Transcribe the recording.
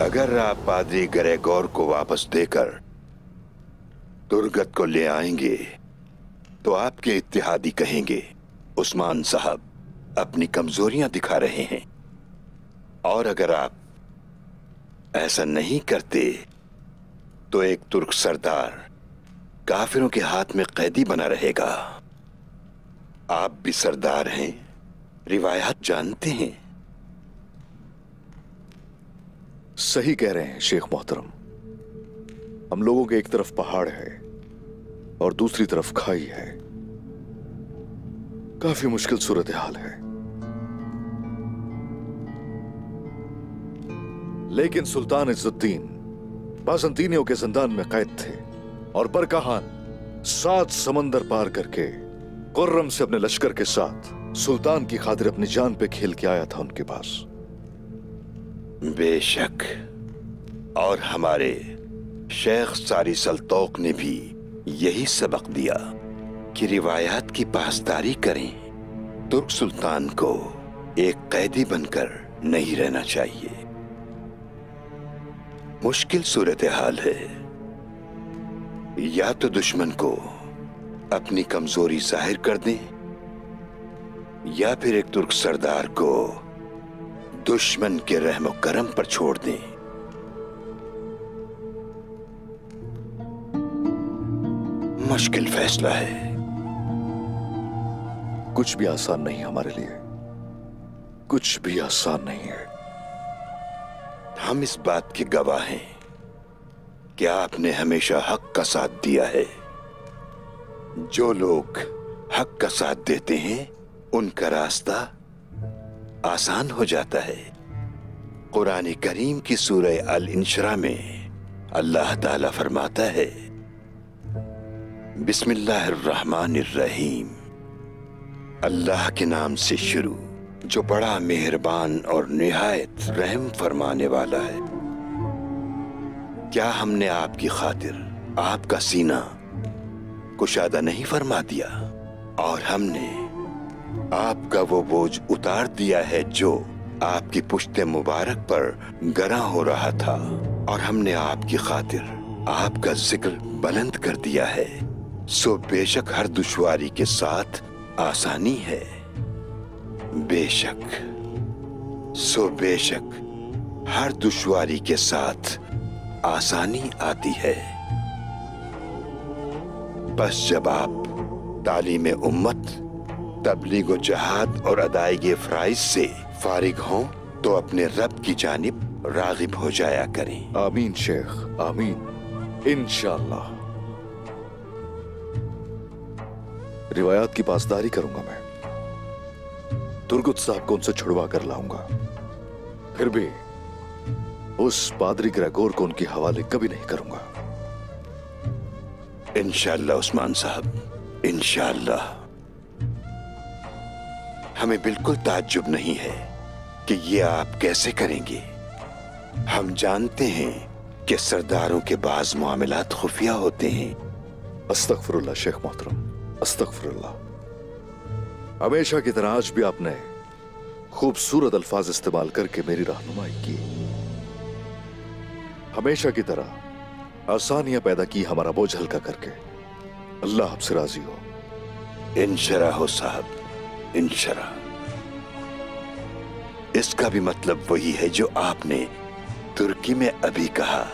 अगर आप पादरी ग्रेगोर को वापस देकर तुर्गत को ले आएंगे तो आपके इत्तेहादी कहेंगे उस्मान साहब अपनी कमजोरियां दिखा रहे हैं, और अगर आप ऐसा नहीं करते तो एक तुर्क सरदार काफिरों के हाथ में कैदी बना रहेगा। आप भी सरदार हैं, रिवायात जानते हैं। सही कह रहे हैं शेख मोहतरम। हम लोगों के एक तरफ पहाड़ है और दूसरी तरफ खाई है। काफी मुश्किल सूरत हाल है। लेकिन सुल्तान इज्जुद्दीन बाज़ंतीनियों के जिंदान में कैद थे और बरकाहान 7 समंदर पार करके खुर्रम से अपने लश्कर के साथ सुल्तान की खातिर अपनी जान पे खेल के आया था उनके पास। बेशक, और हमारे शेख सारी सल्तौक ने भी यही सबक दिया कि रिवायात की पासदारी करें। तुर्क सुल्तान को एक कैदी बनकर नहीं रहना चाहिए। मुश्किल सूरत हाल है। या तो दुश्मन को अपनी कमजोरी जाहिर कर दें या फिर एक तुर्क सरदार को दुश्मन के रहम करम पर छोड़ दें। मुश्किल फैसला है। कुछ भी आसान नहीं हमारे लिए, कुछ भी आसान नहीं है। हम इस बात के गवाह हैं कि आपने हमेशा हक का साथ दिया है। जो लोग हक का साथ देते हैं उनका रास्ता आसान हो जाता है। कुरान करीम की सूरह अल इंशरा में अल्लाह ताला फरमाता है, बिस्मिल्लाहिर्रहमानिर्रहीम, अल्लाह के नाम से शुरू जो बड़ा मेहरबान और निहायत रहम फरमाने वाला है। क्या हमने आपकी खातिर आपका सीना कुशादा नहीं फरमा दिया और हमने आपका वो बोझ उतार दिया है जो आपकी पुश्ते मुबारक पर गरा हो रहा था, और हमने आपकी खातिर आपका जिक्र बुलंद कर दिया है। सो बेशक हर दुश्वारी के साथ आसानी है। बेशक, सो बेशक हर दुश्वारी के साथ आसानी आती है। बस जब आप तालीम उम्मत, तबलीग व जहाद और अदायगी फराइज से फारिग हों तो अपने रब की जानिब रागिब हो जाया करें। आमीन शेख, आमीन, इंशाअल्लाह। रिवायात की पासदारी करूंगा मैं। तुर्गुत साहब को उनसे छुड़वा कर लाऊंगा। फिर भी उस पादरी ग्रेगोर को उनके हवाले कभी नहीं करूंगा। इंशाअल्लाह उस्मान साहब, इंशाअल्लाह। हमें बिल्कुल ताज्जुब नहीं है कि ये आप कैसे करेंगे। हम जानते हैं कि सरदारों के बाज मामलात खुफिया होते हैं। अस्तगफिरुल्लाह शेख मोहतरम, अस्तगफिरुल्लाह। हमेशा की तरह आज भी आपने खूबसूरत अल्फाज इस्तेमाल करके मेरी रहनुमाई की। हमेशा की तरह आसानियां पैदा की हमारा बोझ हल्का करके। अल्लाह आपसे राजी हो। इंशरा हो साहब, इंशरा। इसका भी मतलब वही है जो आपने तुर्की में अभी कहा।